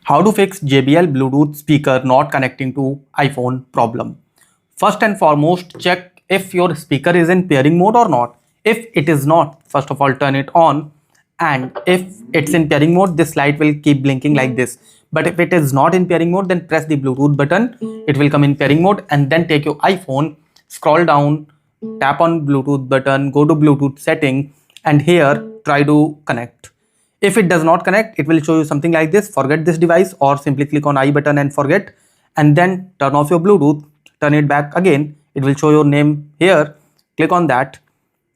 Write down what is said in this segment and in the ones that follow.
How to fix JBL Bluetooth speaker not connecting to iPhone problem. First and foremost, check if your speaker is in pairing mode or not. If it is not, first of all turn it on, and if it's in pairing mode, this light will keep blinking like this. But if it is not in pairing mode, then press the Bluetooth button. It will come in pairing mode, and then take your iPhone, scroll down, tap on Bluetooth button, go to Bluetooth setting, and here try to connect. If it does not connect, it will show you something like this: forget this device, or simply click on I button and forget, and then turn off your Bluetooth, turn it back again. It will show your name here, click on that,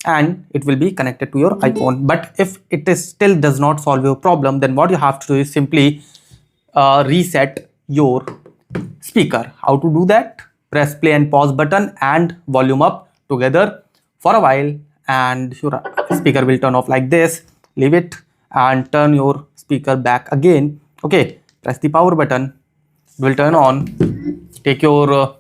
and it will be connected to your iPhone. But if it is still does not solve your problem, then what you have to do is simply reset your speaker. How to do that? Press play and pause button and volume up together for a while, and your speaker will turn off like this. Leave it and turn your speaker back again. Okay, press the power button, it will turn on. Take your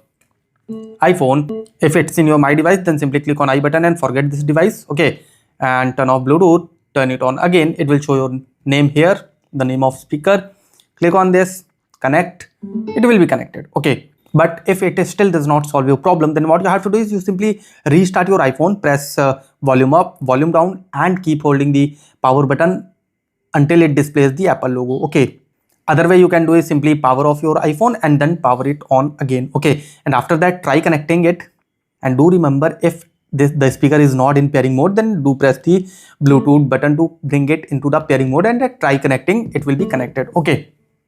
iPhone. If it's in your My Device, then simply click on I button and forget this device. Okay, and turn off Bluetooth, turn it on again. It will show your name here, the name of speaker. Click on this, connect, it will be connected. Okay, but if it is still does not solve your problem, then what you have to do is you simply restart your iPhone, press volume up, volume down, and keep holding the power button until it displays the Apple logo. Okay, other way you can do is simply power off your iPhone and then power it on again. Okay, and after that try connecting it, and do remember, if the speaker is not in pairing mode, then do press the Bluetooth button to bring it into the pairing mode, and try connecting, it will be connected. Okay.